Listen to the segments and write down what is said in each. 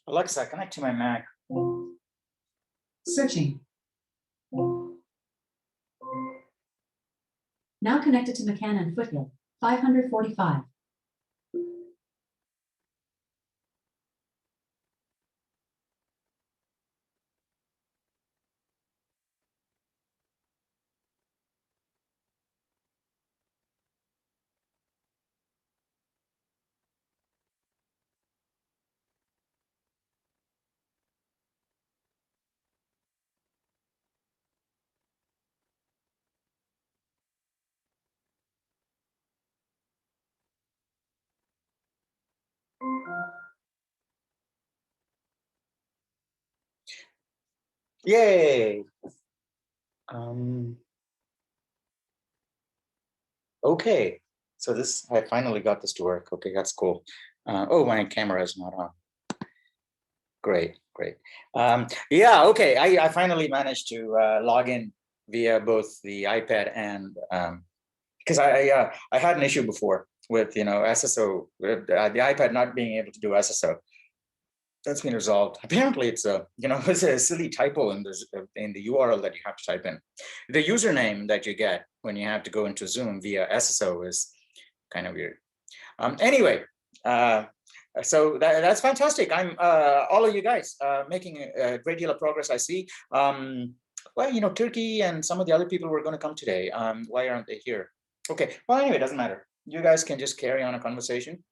Alexa, connect to my Mac. Searching. Now connected to McCann and Foothill, 545. Yay. Okay, so this, I finally got this to work. Okay, that's cool. Oh, my camera is not on. Great, great. Yeah, okay, I finally managed to log in via both the iPad and because I had an issue before with SSO, with the iPad not being able to do SSO. That's been resolved. Apparently, it's a it's a silly typo in the URL that you have to type in. The username that you get when you have to go into Zoom via SSO is kind of weird. Anyway, so that's fantastic. I'm all of you guys making a great deal of progress. I see. Well, Turkey and some of the other people were going to come today. Why aren't they here? Okay. Well, anyway, it doesn't matter. You guys can just carry on a conversation.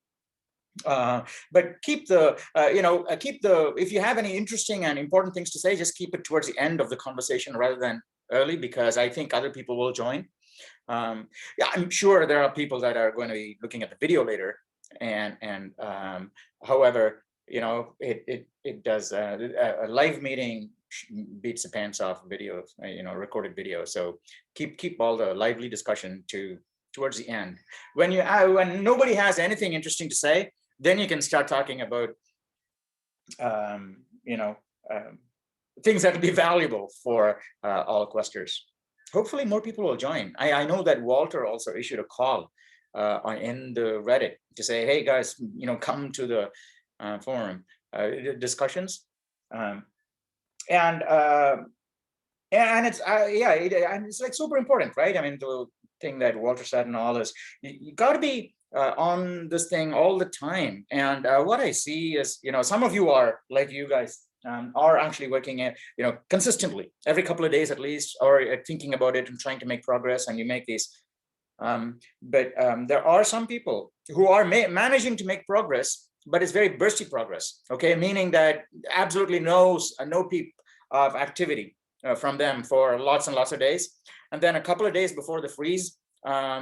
But keep the if you have any interesting and important things to say, just keep it towards the end of the conversation rather than early, because I think other people will join. Yeah, I'm sure there are people that are going to be looking at the video later, and however, it does a live meeting beats the pants off video, recorded video. So keep all the lively discussion towards the end. When nobody has anything interesting to say, then you can start talking about things that will be valuable for all questers. Hopefully more people will join. I know that Walter also issued a call in the Reddit to say, hey guys, come to the forum discussions. And it's it's like super important, right? I mean, the thing that Walter said and all this, you got to be on this thing all the time. And what I see is, some of you are like you guys are actually working at, consistently every couple of days at least, or thinking about it and trying to make progress, and you make these. But there are some people who are managing to make progress, but it's very bursty progress. Okay, meaning that absolutely no peep of activity from them for lots and lots of days, and then a couple of days before the freeze,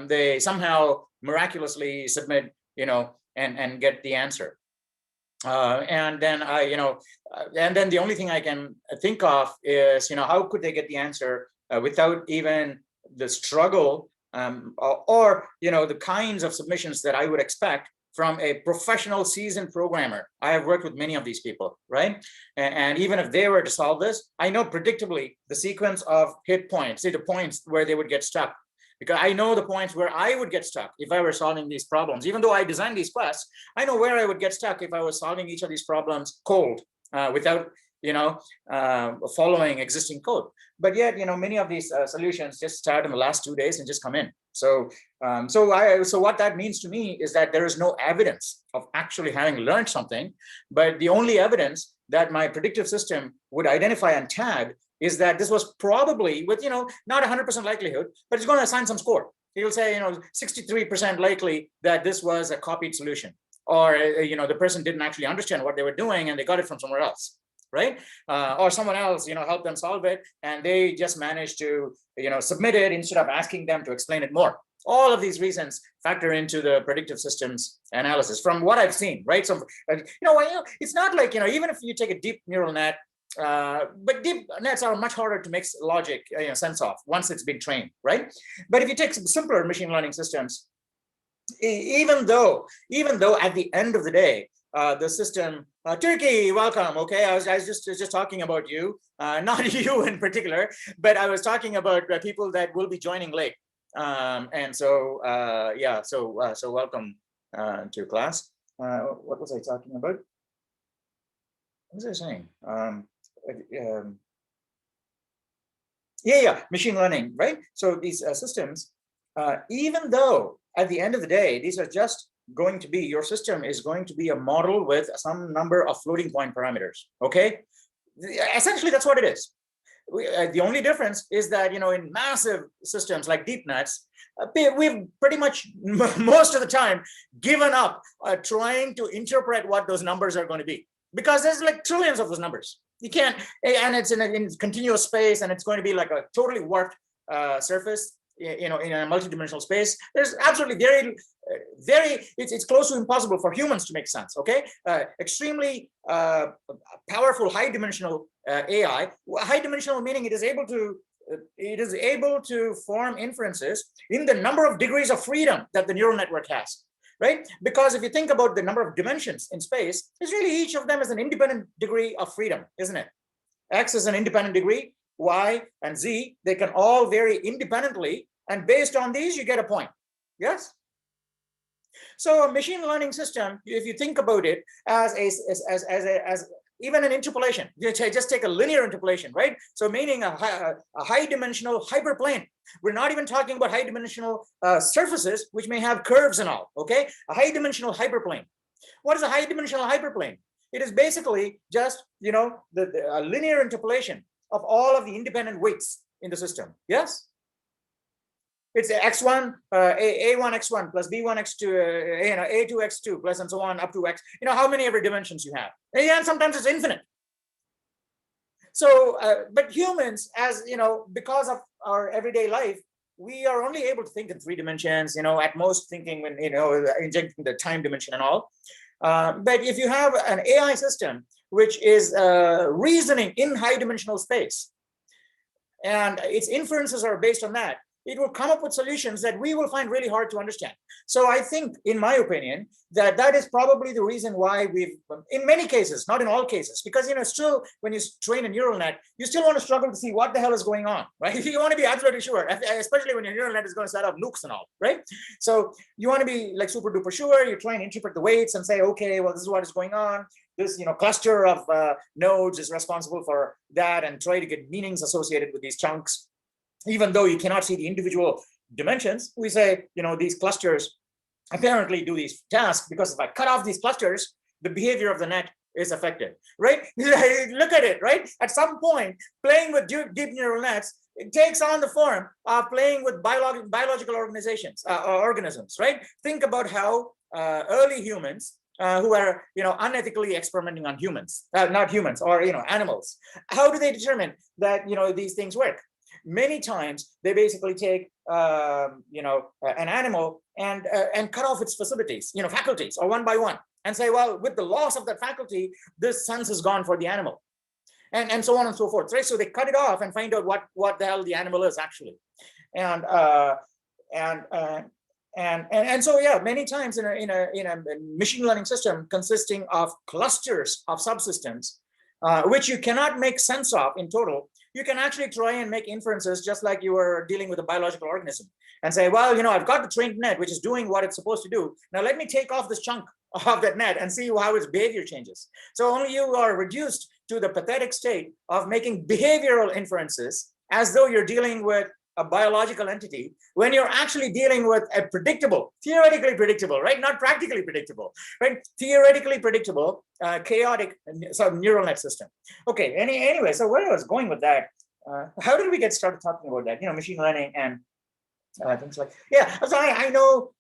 they somehow miraculously submit, and get the answer. And then and then the only thing I can think of is, how could they get the answer without even the struggle or the kinds of submissions that I would expect from a professional seasoned programmer. I have worked with many of these people, right? And even if they were to solve this, I know predictably the sequence of hit points, the points where they would get stuck, because I know the points where I would get stuck if I were solving these problems. Even though I designed these quests, I know where I would get stuck if I was solving each of these problems cold, without following existing code. But yet, many of these solutions just start in the last 2 days and just come in. So what that means to me is that there is no evidence of actually having learned something, but the only evidence that my predictive system would identify and tag is that this was probably with, not 100% likelihood, but it's going to assign some score. It'll say, 63% likely that this was a copied solution, or, the person didn't actually understand what they were doing and they got it from somewhere else, right? Or someone else, helped them solve it, and they just managed to, submit it instead of asking them to explain it more. All of these reasons factor into the predictive systems analysis from what I've seen, right? So, it's not like, even if you take a deep neural net, but deep nets are much harder to make logic sense of once it's been trained, right? But if you take some simpler machine learning systems, even though at the end of the day, the system, Turkey, welcome. Okay, I was just talking about you, not you in particular, but I was talking about people that will be joining late, and so so welcome to class. What was I talking about? was I saying? Yeah, machine learning, right? So these systems, even though at the end of the day, these are just going to be, your system is going to be a model with some number of floating point parameters, okay? Essentially, that's what it is. The only difference is that, in massive systems like deep nets, we've pretty much most of the time given up trying to interpret what those numbers are going to be, because there's like trillions of those numbers. You can't, and it's in continuous space, and it's going to be like a totally warped surface, in a multidimensional space. There's absolutely it's close to impossible for humans to make sense. Okay, extremely powerful high dimensional AI. High dimensional meaning it is able to form inferences in the number of degrees of freedom that the neural network has. Right? Because if you think about the number of dimensions in space, it's really each of them is an independent degree of freedom, isn't it? X is an independent degree, Y and Z, they can all vary independently, and based on these, you get a point. Yes? So a machine learning system, if you think about it as even an interpolation, you just take a linear interpolation, right? So meaning a high dimensional hyperplane. We're not even talking about high dimensional surfaces, which may have curves and all, okay? A high dimensional hyperplane. What is a high dimensional hyperplane? It is basically just, a linear interpolation of all of the independent weights in the system. Yes? It's x1, a1 x1 plus b1 x2, a2 x2 plus and so on up to x. How many ever dimensions you have. And sometimes it's infinite. So, but humans, as because of our everyday life, we are only able to think in 3 dimensions. At most thinking when injecting the time dimension and all. But if you have an AI system which is reasoning in high dimensional space, and its inferences are based on that, it will come up with solutions that we will find really hard to understand. So I think, in my opinion, that is probably the reason why we've, in many cases, not in all cases, because, still when you train a neural net, you still want to struggle to see what the hell is going on, right? You want to be absolutely sure, especially when your neural net is going to set up nukes and all, right? So you want to be like super duper sure. You try and interpret the weights and say, okay, well, this is what is going on. This cluster of nodes is responsible for that, and try to get meanings associated with these chunks. Even though you cannot see the individual dimensions, we say, these clusters apparently do these tasks, because if I cut off these clusters, the behavior of the net is affected, right? Look at it, right? At some point, playing with deep neural nets, it takes on the form of playing with biological organisms, right? Think about how early humans who are unethically experimenting on humans, not humans, or animals, how do they determine that these things work? Many times they basically take an animal and cut off its facilities, faculties, or one by one, and say, well, with the loss of that faculty, this sense is gone for the animal, and so on and so forth, right? So they cut it off and find out what the hell the animal is actually, and so yeah, many times in a machine learning system consisting of clusters of subsystems, which you cannot make sense of in total, you can actually try and make inferences just like you were dealing with a biological organism, and say, well, I've got the trained net which is doing what it's supposed to do. Now let me take off this chunk of that net and see how its behavior changes. So only you are reduced to the pathetic state of making behavioral inferences as though you're dealing with a biological entity, when you're actually dealing with a predictable, theoretically predictable, right? Not practically predictable, right? Theoretically predictable, chaotic neural net system. Okay, anyway, so where I was going with that, how did we get started talking about that? Machine learning and things like, yeah, so I know,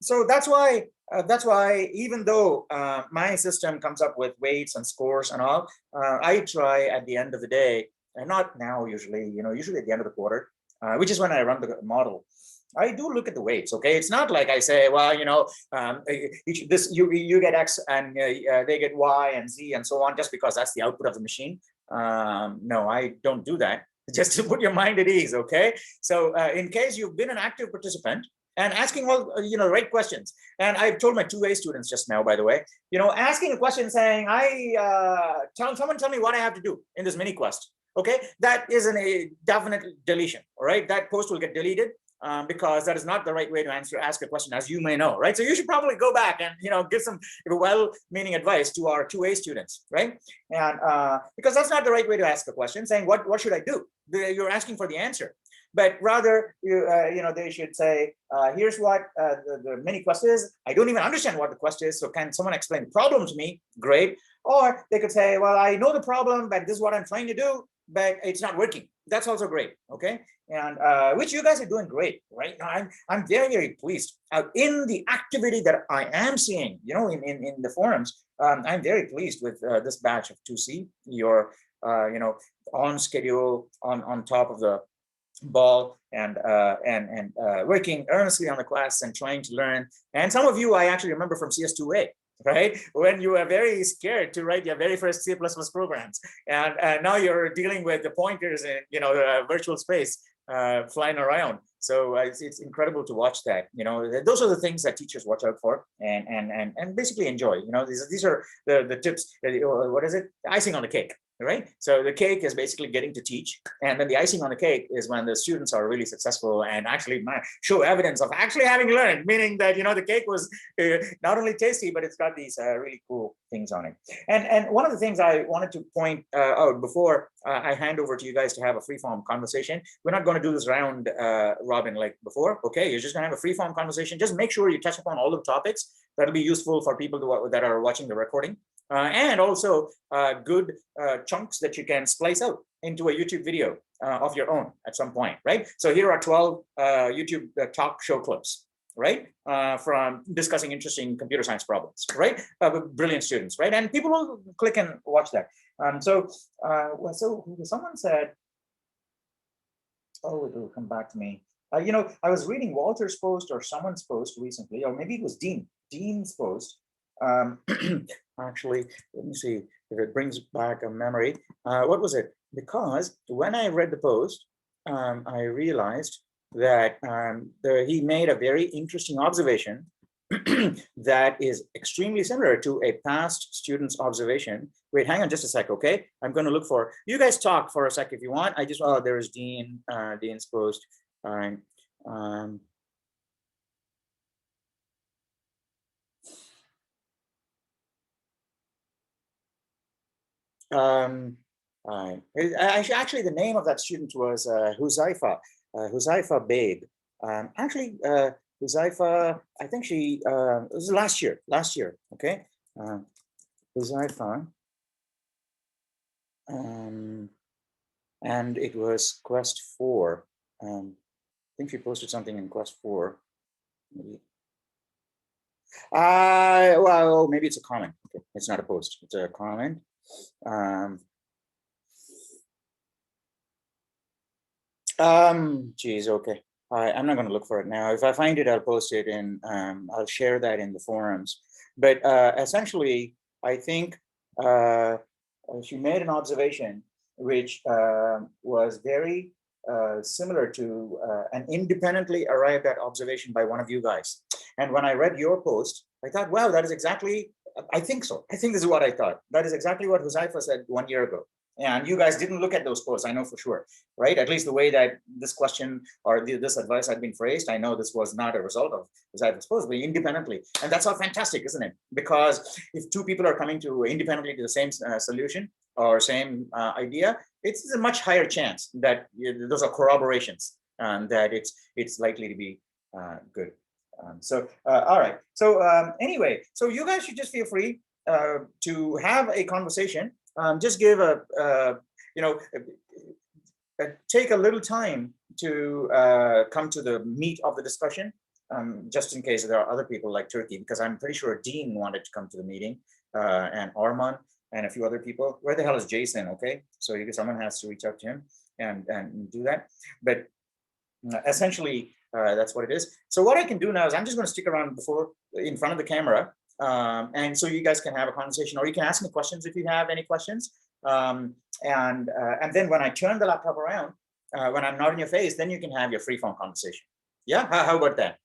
so that's why even though my system comes up with weights and scores and all, I try at the end of the day, and not now usually, usually at the end of the quarter, which is when I run the model, I do look at the weights. Okay, it's not like I say, well, you get X and they get Y and Z and so on, just because that's the output of the machine. No, I don't do that. Just to put your mind at ease. Okay, so in case you've been an active participant and asking all right questions, and I've told my 2A students just now, by the way, asking a question saying, someone tell me what I have to do in this mini quest. Okay, that is a definite deletion. All right, that post will get deleted. because that is not the right way to ask a question, as you may know, right? So you should probably go back and give some well-meaning advice to our 2A students, right? And because that's not the right way to ask a question, saying what should I do? You're asking for the answer, but rather they should say, here's what the mini quest is. I don't even understand what the quest is, so can someone explain the problem to me? Great. Or they could say, well, I know the problem, but this is what I'm trying to do, but it's not working. That's also great. Okay. And which you guys are doing great right now. I'm very, very pleased in the activity that I am seeing, in the forums. I'm very pleased with this batch of 2C. You're on schedule, on top of the ball, and working earnestly on the class and trying to learn. And some of you I actually remember from CS2A, right? When you were very scared to write your very first C++ programs, and now you're dealing with the pointers in virtual space flying around. So it's incredible to watch that. Those are the things that teachers watch out for and basically enjoy. These are the tips. What is it? Icing on the cake. Right. So the cake is basically getting to teach. And then the icing on the cake is when the students are really successful and actually show evidence of actually having learned, meaning that, the cake was not only tasty, but it's got these really cool things on it. And one of the things I wanted to point out before I hand over to you guys to have a free-form conversation, we're not going to do this round robin like before. OK, you're just going to have a free-form conversation. Just make sure you touch upon all the topics that'll be useful for people that are watching the recording. And also good chunks that you can splice out into a YouTube video of your own at some point, right? So here are 12 YouTube talk show clips, right? From discussing interesting computer science problems, right? With brilliant students, right? And people will click and watch that. So someone said, oh, it will come back to me. I was reading Walter's post or someone's post recently, or maybe it was Dean's post. Actually, let me see if it brings back a memory. What was it? Because when I read the post, I realized that he made a very interesting observation that is extremely similar to a past student's observation. Wait, hang on just a sec, okay? I'm going to look for, you guys talk for a sec if you want. There's Dean's post. Actually, the name of that student was Huzaifa Babe. Huzaifa, I think it was last year, okay? Huzaifa, and it was Quest 4. I think she posted something in Quest 4. Maybe. Well, maybe it's a comment. Okay. It's not a post, it's a comment. Geez, okay. I'm not going to look for it now. If I find it, I'll post it and I'll share that in the forums. But essentially, I think she made an observation which was very similar to an independently arrived at observation by one of you guys. And when I read your post, I thought, wow, that is exactly, I think so. I think this is what I thought. That is exactly what Huzaifa said 1 year ago. And you guys didn't look at those posts, I know for sure, right? At least the way that this question or this advice had been phrased, I know this was not a result of Huzaifa's post, but independently. And that's all fantastic, isn't it? Because if two people are coming to independently to the same solution or same idea, it's a much higher chance that those are corroborations that it's likely to be good. All right. So anyway, so you guys should just feel free to have a conversation. Just give take a little time to come to the meat of the discussion, just in case there are other people like Turkey, because I'm pretty sure Dean wanted to come to the meeting, and Arman and a few other people. Where the hell is Jason? Okay, so someone has to reach out to him and do that. But essentially, that's what it is. So what I can do now is I'm just going to stick around in front of the camera. And so you guys can have a conversation, or you can ask me questions if you have any questions. And then when I turn the laptop around, when I'm not in your face, then you can have your free-form conversation. Yeah, how about that?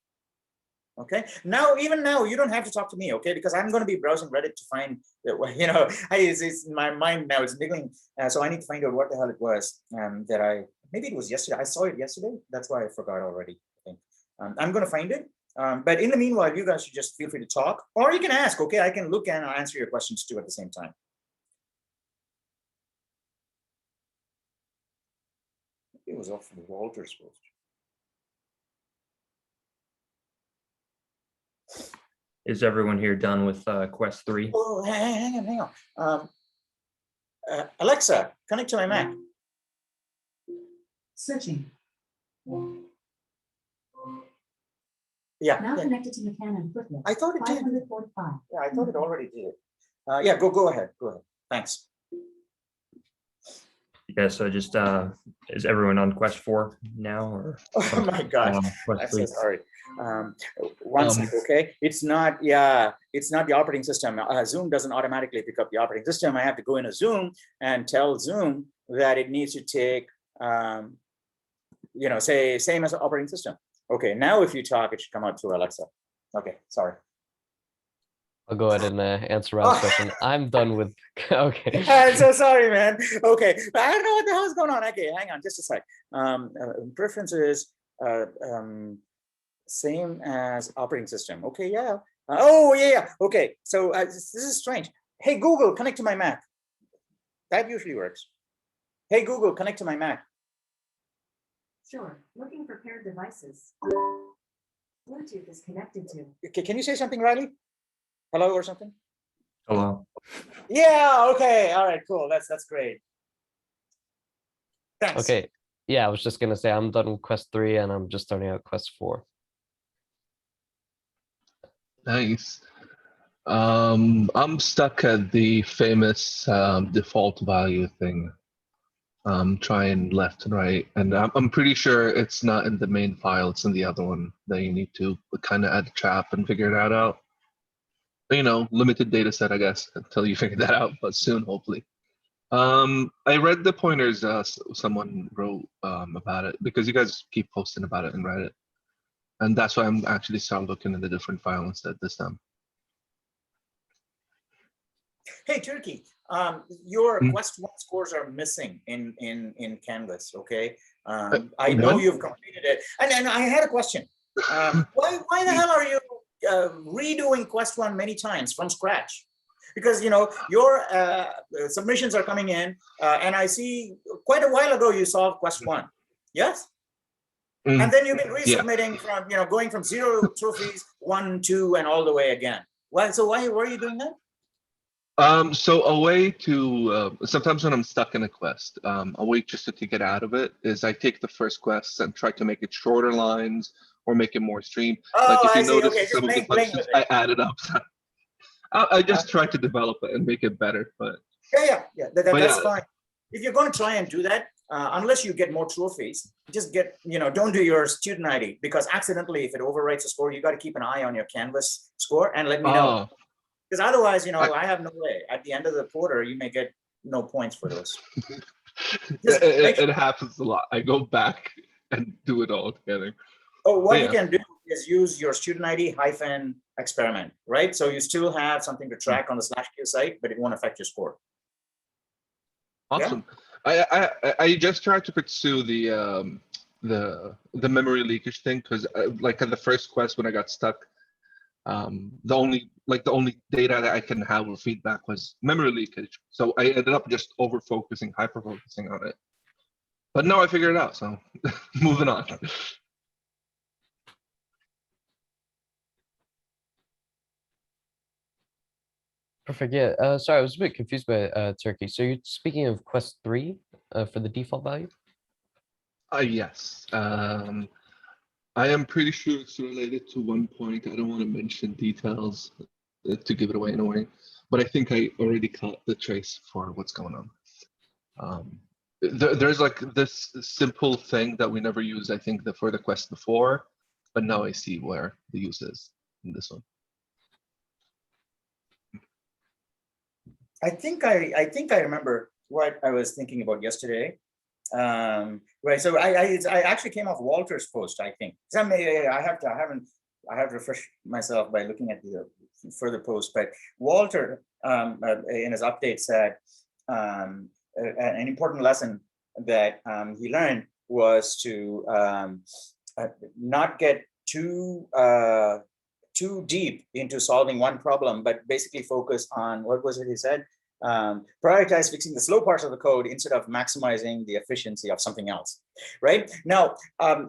Okay. Now, even now, you don't have to talk to me, okay? Because I'm going to be browsing Reddit to find, it's my mind now is niggling. So I need to find out what the hell it was that maybe it was yesterday. I saw it yesterday. That's why I forgot already. Okay. I'm going to find it. But in the meanwhile, you guys should just feel free to talk, or you can ask. Okay, I can look and I'll answer your questions too at the same time. It was off from Walter's post. Is everyone here done with quest 3? Oh, hang on. Alexa, connect to my Mac. Searching. Yeah. Now connected to McCann and Foothill. I thought it did. 545. Yeah, I thought it already did. Yeah, go ahead. Go ahead. Thanks. Yeah, so just is everyone on quest 4 now, or Oh my gosh, I'm quest so 3? sorry. One sec, okay? It's not the operating system. Zoom doesn't automatically pick up the operating system. I have to go into Zoom and tell Zoom that it needs to take, say same as the operating system. Okay, now if you talk, it should come out through Alexa. Okay, sorry. I'll go ahead and answer Ralph's question. I'm done with. Okay. I'm so sorry, man. Okay, I don't know what the hell is going on. Okay, hang on, just a sec. Preferences, same as operating system. Okay, yeah. Oh, yeah. Okay, so this is strange. Hey, Google, connect to my Mac. That usually works. Hey, Google, connect to my Mac. Sure. Looking for paired devices. Bluetooth is connected to. Okay, can you say something, Riley? Hello or something? Hello. Yeah, okay. All right, cool. That's great. Thanks. Okay. Yeah, I was just gonna say I'm done with quest 3 and I'm just starting out quest 4. Nice. I'm stuck at the famous default value thing. Trying left and right, and I'm pretty sure it's not in the main file. It's in the other one that you need to kind of add a trap and figure that out. Limited data set, I guess, until you figure that out, but soon, hopefully. I read the pointers someone wrote about it, because you guys keep posting about it in Reddit, and that's why I'm actually starting looking at the different file instead this time. Hey, Turkey, your quest 1 scores are missing in Canvas. Okay, I know you've completed it, and I had a question. Why the hell are you redoing quest 1 many times from scratch? Because your submissions are coming in, and I see quite a while ago you solved quest 1. Yes. And then you've been resubmitting from going from 0 trophies, 1, 2, and all the way again. Why are you doing that? So a way to sometimes when I'm stuck in a quest, a way just to get out of it is I take the first quest and try to make it shorter lines or make it more stream. Oh, like if you I see. notice Okay, some of the questions I added up. I just try to develop it and make it better. But that's fine. If you're going to try and do that, unless you get more trophies, just get don't do your student ID, because accidentally if it overwrites a score, you got to keep an eye on your Canvas score and let me know. Because otherwise, I have no way. At the end of the quarter, you may get no points for those. It happens a lot. I go back and do it all together. Oh, what you can do is use your student ID -experiment, right? So you still have something to track on the /Q site, but it won't affect your score. Awesome. Yeah? I just tried to pursue the memory leakage thing, because like at the first quest when I got stuck, the only data that I can have with feedback was memory leakage. So I ended up just hyper focusing on it. But now I figured it out, so moving on. Perfect. Yeah. Sorry, I was a bit confused by Turkey. So you're speaking of quest 3 for the default value? Yes. I am pretty sure it's related to one point. I don't want to mention details to give it away in a way, but I think I already caught the trace for what's going on. There's like this simple thing that we never used, I think, for the quest before, but now I see where the use is in this one. I think I remember what I was thinking about yesterday. Right. So I actually came off Walter's post, I think. I have refreshed myself by looking at the further post, but Walter in his update said an important lesson that he learned was to not get too deep into solving one problem, but basically focus on, what was it he said? Prioritize fixing the slow parts of the code instead of maximizing the efficiency of something else, right? Now,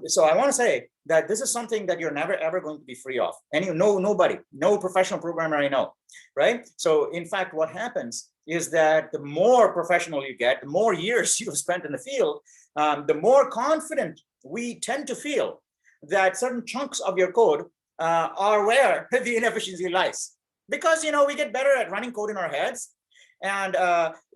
so I want to say that this is something that you're never ever going to be free of. Nobody, no professional programmer I know, right? So in fact, what happens is that the more professional you get, the more years you've spent in the field, the more confident we tend to feel that certain chunks of your code are where the inefficiency lies. Because, we get better at running code in our heads. And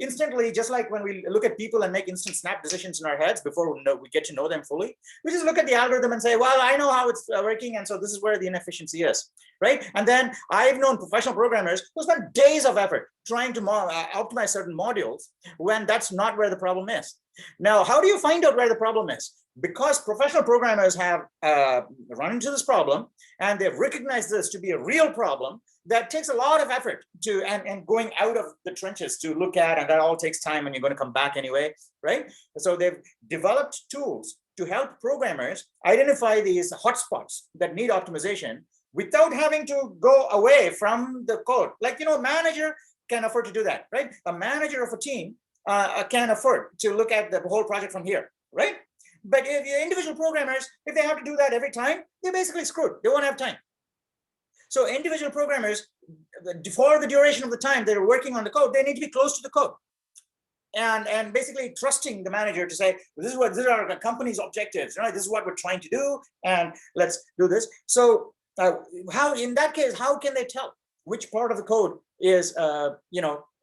instantly, just like when we look at people and make instant snap decisions in our heads before we get to know them fully, we just look at the algorithm and say, well, I know how it's working, and so this is where the inefficiency is, right? And then I've known professional programmers who spend days of effort trying to optimize certain modules when that's not where the problem is. Now, how do you find out where the problem is? Because professional programmers have run into this problem, and they've recognized this to be a real problem that takes a lot of effort to and going out of the trenches to look at, and that all takes time, and you're going to come back anyway, right? So they've developed tools to help programmers identify these hotspots that need optimization without having to go away from the code. Like, a manager can afford to do that, right? A manager of a team can afford to look at the whole project from here, right? But if you're individual programmers, if they have to do that every time, they're basically screwed. They won't have time. So individual programmers, for the duration of the time they're working on the code, they need to be close to the code. And basically trusting the manager to say, these are our company's objectives, right? This is what we're trying to do, and let's do this. So in that case, how can they tell which part of the code is,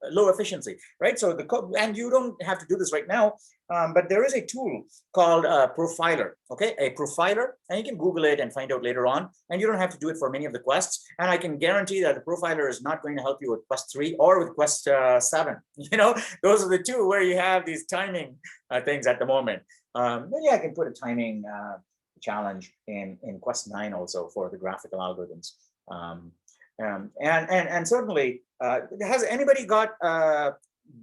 low efficiency, right? So the code, and you don't have to do this right now, but there is a tool called Profiler, okay? A Profiler, and you can Google it and find out later on, and you don't have to do it for many of the quests. And I can guarantee that the Profiler is not going to help you with quest 3 or with quest 7. Those are the two where you have these timing things at the moment. Maybe I can put a timing challenge in quest 9 also for the graphical algorithms. And certainly, has anybody got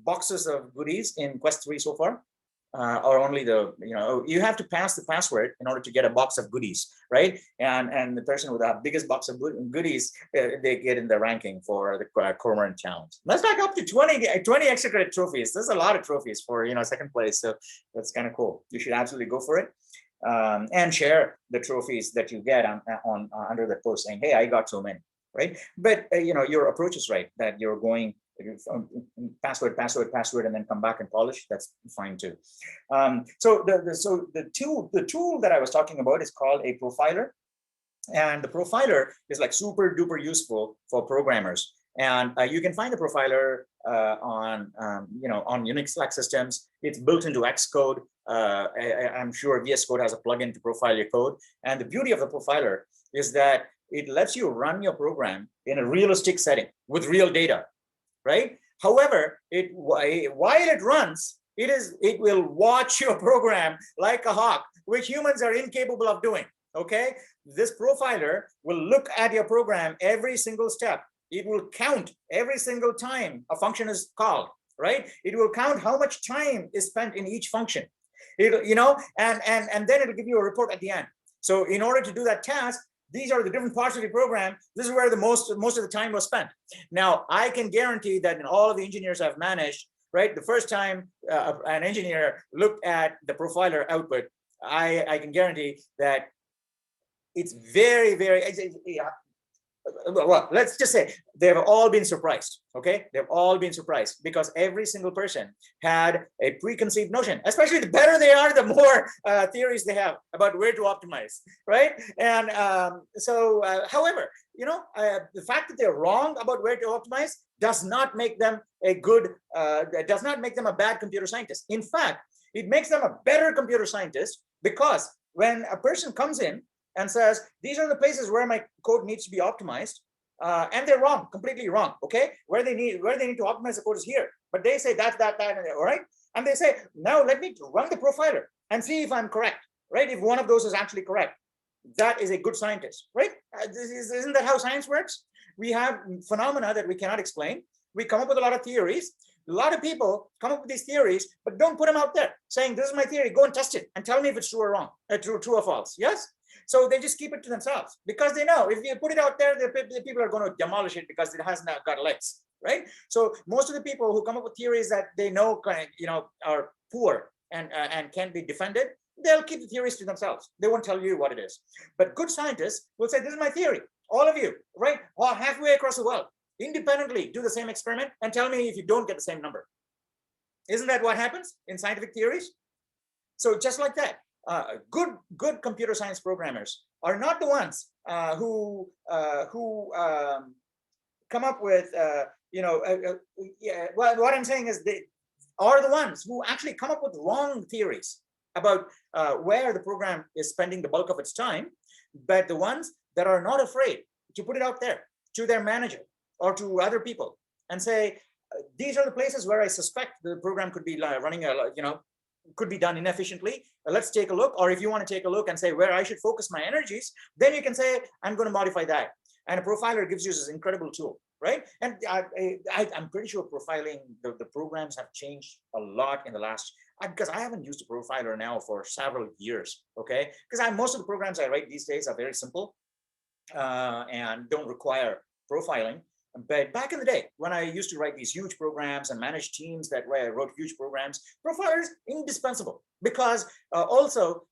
boxes of goodies in quest 3 so far? Or only you have to pass the password in order to get a box of goodies, right? And the person with the biggest box of goodies, they get in the ranking for the Cormorant challenge. Let's back up to 20 extra credit trophies. There's a lot of trophies for second place, so that's kind of cool. You should absolutely go for it. And share the trophies that you get on under the post saying, hey, I got so many, right? But your approach is right, that you're going password, and then come back and polish. That's fine too. So the tool that I was talking about is called a Profiler, and the Profiler is like super duper useful for programmers. And you can find the Profiler on Unix-like systems. It's built into Xcode. I'm sure VS Code has a plugin to profile your code. And the beauty of the Profiler is that it lets you run your program in a realistic setting with real data, right? However, while it runs, it will watch your program like a hawk, which humans are incapable of doing, okay? This Profiler will look at your program every single step. It will count every single time a function is called, right? It will count how much time is spent in each function. And then it'll give you a report at the end. So in order to do that task, these are the different parts of the program. This is where the most of the time was spent. Now, I can guarantee that in all of the engineers I've managed, right, the first time an engineer looked at the Profiler output, I can guarantee that it's very, very, well, let's just say they've all been surprised, okay? They've all been surprised because every single person had a preconceived notion, especially the better they are, the more theories they have about where to optimize, right? And however, the fact that they're wrong about where to optimize does not make them a bad computer scientist. In fact, it makes them a better computer scientist, because when a person comes in and says, these are the places where my code needs to be optimized, and they're wrong, completely wrong, okay? Where they need to optimize the code is here, but they say that, all right? And they say, now let me run the Profiler and see if I'm correct, right? If one of those is actually correct, that is a good scientist, right? Isn't that how science works? We have phenomena that we cannot explain. We come up with a lot of theories. A lot of people come up with these theories, but don't put them out there saying, this is my theory, go and test it and tell me if it's true or wrong, true or false, yes? So they just keep it to themselves because they know if you put it out there, the people are going to demolish it because it has not got legs, right? So most of the people who come up with theories that they know are poor and can be defended, they'll keep the theories to themselves. They won't tell you what it is. But good scientists will say, this is my theory. All of you, right? Or halfway across the world, independently do the same experiment and tell me if you don't get the same number. Isn't that what happens in scientific theories? So just like that, good computer science programmers are not the ones who come up with, well, what I'm saying is they are the ones who actually come up with wrong theories about where the program is spending the bulk of its time, but the ones that are not afraid to put it out there to their manager or to other people and say, these are the places where I suspect the program could be running could be done inefficiently. Let's take a look. Or if you want to take a look and say where I should focus my energies, then you can say, I'm going to modify that. And a profiler gives you this incredible tool, right? And I'm pretty sure profiling, the programs have changed a lot in the last, because I haven't used a profiler now for several years, okay? Because most of the programs I write these days are very simple and don't require profiling. But back in the day, when I used to write these huge programs and manage teams that wrote huge programs, profilers indispensable because also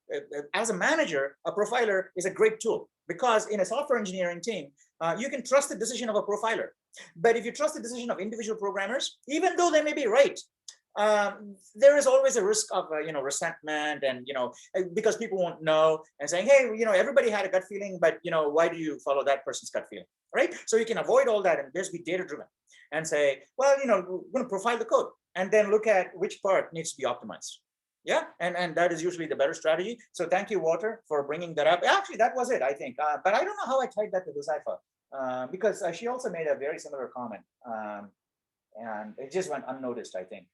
as a manager, a profiler is a great tool because in a software engineering team, you can trust the decision of a profiler. But if you trust the decision of individual programmers, even though they may be right, there is always a risk of resentment and because people won't know and saying, hey, everybody had a gut feeling, but why do you follow that person's gut feeling, right? So you can avoid all that and just be data driven and say, well, we're going to profile the code and then look at which part needs to be optimized. Yeah, and that is usually the better strategy. So thank you, Walter, for bringing that up. Actually, that was it, I think. But I don't know how I tied that to Josepha because she also made a very similar comment and it just went unnoticed, I think.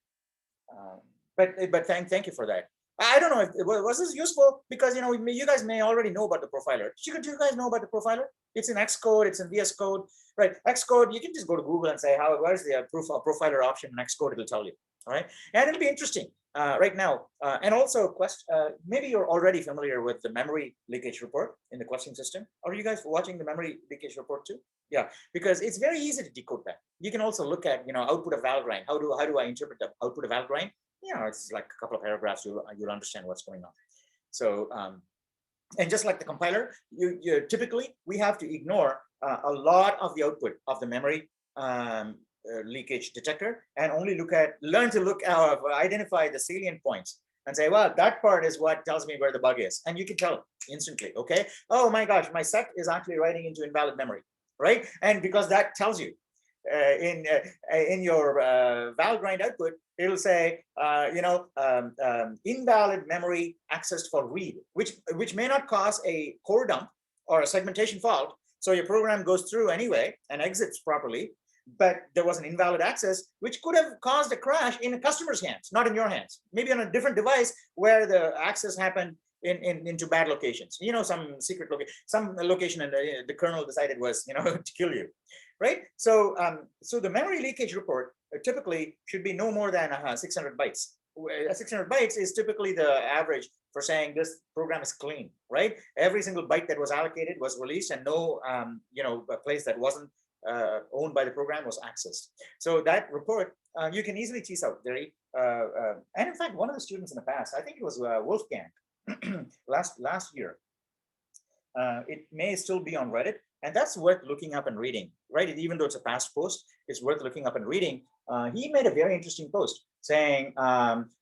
But thank you for that. I don't know if was this useful because you guys may already know about the profiler. Do you guys know about the profiler? It's in Xcode, it's in VS Code, right? Xcode, you can just go to Google and say where's the profiler option in Xcode, it'll tell you. All right, and it'll be interesting right now. And also, maybe you're already familiar with the memory leakage report in the question system. Are you guys watching the memory leakage report too? Yeah, because it's very easy to decode that. You can also look at output of Valgrind. How do I interpret the output of Valgrind? It's like a couple of paragraphs. You'll understand what's going on. So and just like the compiler, typically we have to ignore a lot of the output of the memory leakage detector and only learn to identify the salient points and say, well, that part is what tells me where the bug is. And you can tell instantly, okay? Oh my gosh, my set is actually writing into invalid memory, right? And because that tells you in your Valgrind output, it'll say, invalid memory accessed for read, which may not cause a core dump or a segmentation fault. So your program goes through anyway and exits properly, but there was an invalid access, which could have caused a crash in a customer's hands, not in your hands. Maybe on a different device where the access happened into bad locations. Some secret location, some location, and the kernel decided was to kill you, right? So so the memory leakage report typically should be no more than 600 bytes. 600 bytes is typically the average for saying this program is clean, right? Every single byte that was allocated was released, and no a place that wasn't owned by the program was accessed. So that report you can easily tease out very and in fact, one of the students in the past, I think it was Wolfgang last year, it may still be on Reddit, and that's worth looking up and reading, right? Even though it's a past post, it's worth looking up and reading. He made a very interesting post saying,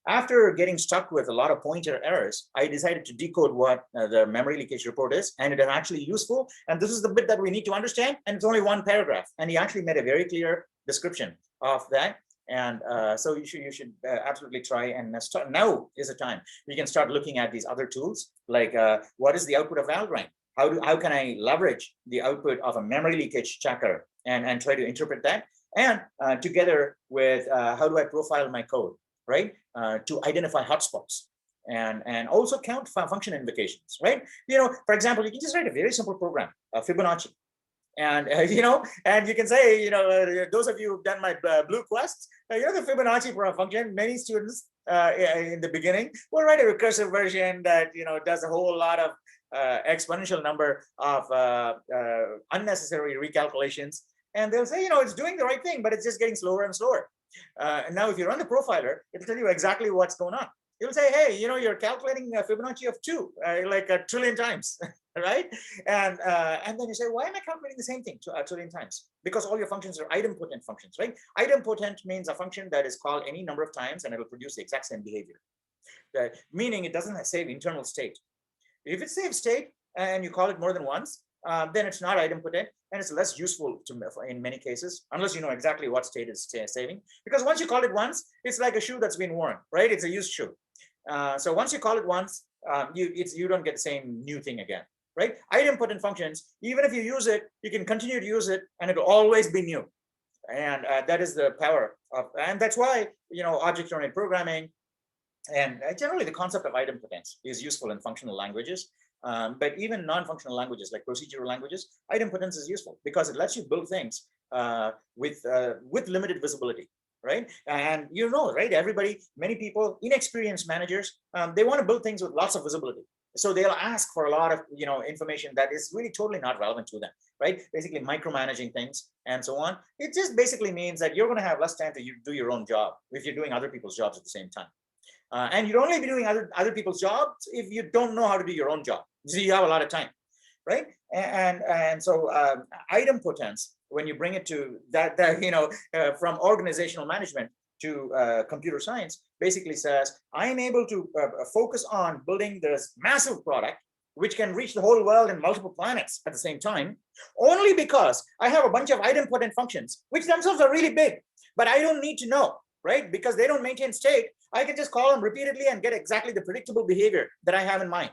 after getting stuck with a lot of pointer errors, I decided to decode what the memory leakage report is, and it is actually useful. And this is the bit that we need to understand, and it's only one paragraph. And he actually made a very clear description of that. And so you should absolutely try and start. Now is the time. You can start looking at these other tools, like what is the output of Valgrind? How can I leverage the output of a memory leakage checker and try to interpret that? And together with how do I profile my code, right? To identify hotspots and also count function invocations, right? For example, you can just write a very simple program, Fibonacci. And and you can say, those of you who've done my blue quests, the Fibonacci function, many students in the beginning will write a recursive version that does a whole lot of exponential number of unnecessary recalculations. And they'll say, it's doing the right thing, but it's just getting slower and slower. And now if you run the profiler, it'll tell you exactly what's going on. It'll say, hey, you're calculating Fibonacci of 2, like a trillion times, right? And then you say, why am I calculating the same thing a trillion times? Because all your functions are idempotent functions, right? Idempotent means a function that is called any number of times and it'll produce the exact same behavior. Meaning it doesn't save internal state. If it saves state and you call it more than once, then it's not idempotent and it's less useful in many cases, unless you know exactly what state is saving. Because once you call it once, it's like a shoe that's been worn, right? It's a used shoe. So once you call it once, you don't get the same new thing again, right? Idempotent functions, even if you use it, you can continue to use it and it'll always be new. And that is the power of, and that's why, object-oriented programming and generally the concept of idempotence is useful in functional languages. But even non-functional languages like procedural languages, idempotence is useful because it lets you build things with limited visibility, right? And right, many people, inexperienced managers, they want to build things with lots of visibility. So they'll ask for a lot of information that is really totally not relevant to them, right? Basically micromanaging things and so on. It just basically means that you're going to have less time to do your own job if you're doing other people's jobs at the same time. And you'd only be doing other people's jobs if you don't know how to do your own job. So you have a lot of time, right? And so idempotence, when you bring it to that from organizational management to computer science, basically says I'm able to focus on building this massive product which can reach the whole world and multiple planets at the same time, only because I have a bunch of idempotent functions which themselves are really big, but I don't need to know, right? Because they don't maintain state. I can just call them repeatedly and get exactly the predictable behavior that I have in mind.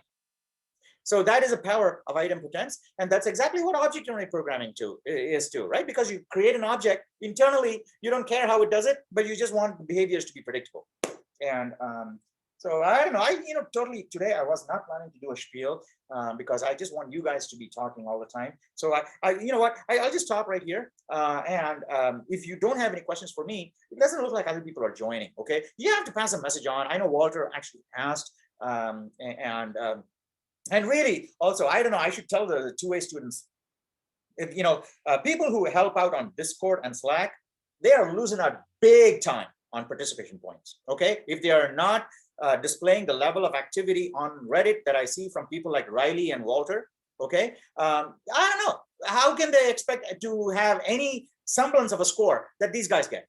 So that is a power of idempotence. And that's exactly what object-oriented programming is too, right? Because you create an object internally, you don't care how it does it, but you just want the behaviors to be predictable. And so I don't know, totally today I was not planning to do a spiel because I just want you guys to be talking all the time. So I'll just stop right here. And if you don't have any questions for me, it doesn't look like other people are joining, okay? You have to pass a message on. I know Walter actually asked, and really also, I don't know, I should tell the two-way students, if people who help out on Discord and Slack, they are losing out big time on participation points, okay? If they are not displaying the level of activity on Reddit that I see from people like Riley and Walter, okay? I don't know, how can they expect to have any semblance of a score that these guys get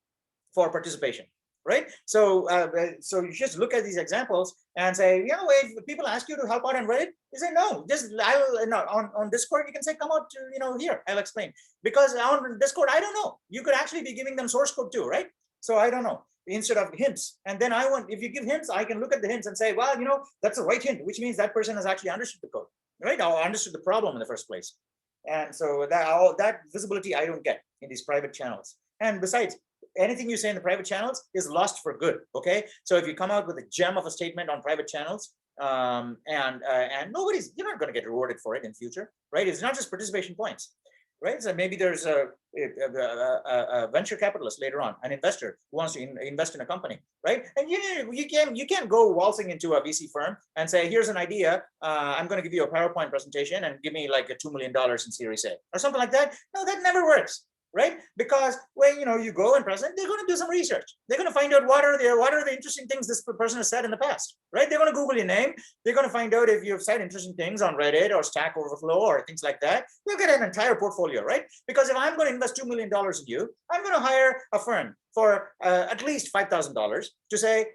for participation, right? So you just look at these examples and say, if people ask you to help out on Reddit, you say no. On Discord you can say come out to here, I'll explain. Because on Discord I don't know. You could actually be giving them source code too, right? So I don't know, instead of hints. And then if you give hints, I can look at the hints and say, well, that's the right hint, which means that person has actually understood the code, right? Or understood the problem in the first place. And so that visibility I don't get in these private channels. And besides, anything you say in the private channels is lost for good, okay? So if you come out with a gem of a statement on private channels, and you're not going to get rewarded for it in future, right? It's not just participation points, right? So maybe there's a venture capitalist later on, an investor who wants to invest in a company, right? And you can't go waltzing into a VC firm and say, here's an idea, I'm going to give you a PowerPoint presentation and give me like $2 million in Series A or something like that. No, that never works. Right? Because when you go and present, they're going to do some research. They're going to find out what are the interesting things this person has said in the past, right? They're going to Google your name. They're going to find out if you've said interesting things on Reddit or Stack Overflow or things like that. They'll get an entire portfolio, right? Because if I'm going to invest $2 million in you, I'm going to hire a firm for at least $5,000 to say,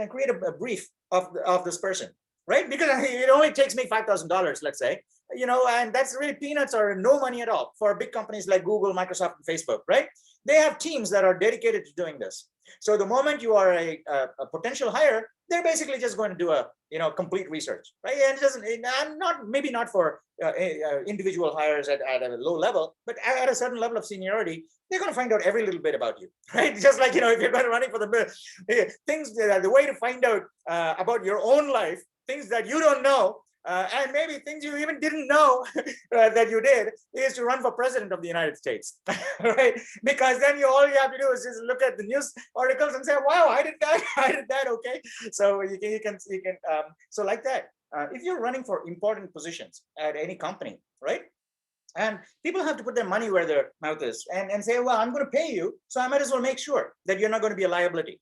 create a brief of this person, right? Because it only takes me $5,000, let's say. And that's really peanuts or no money at all for big companies like Google, Microsoft, and Facebook, right? They have teams that are dedicated to doing this. So the moment you are a potential hire, they're basically just going to do a complete research, right? And it doesn't, maybe not for individual hires at a low level, but at a certain level of seniority, they're going to find out every little bit about you, right? Just like if you're going to running for the things, the way to find out about your own life, things that you don't know. And maybe things you even didn't know that you did is to run for president of the United States, right? Because then all you have to do is just look at the news articles and say, wow, I did that, I did that, okay? So you can so like that. if you're running for important positions at any company, right? And people have to put their money where their mouth is and say, well, I'm going to pay you, so I might as well make sure that you're not going to be a liability.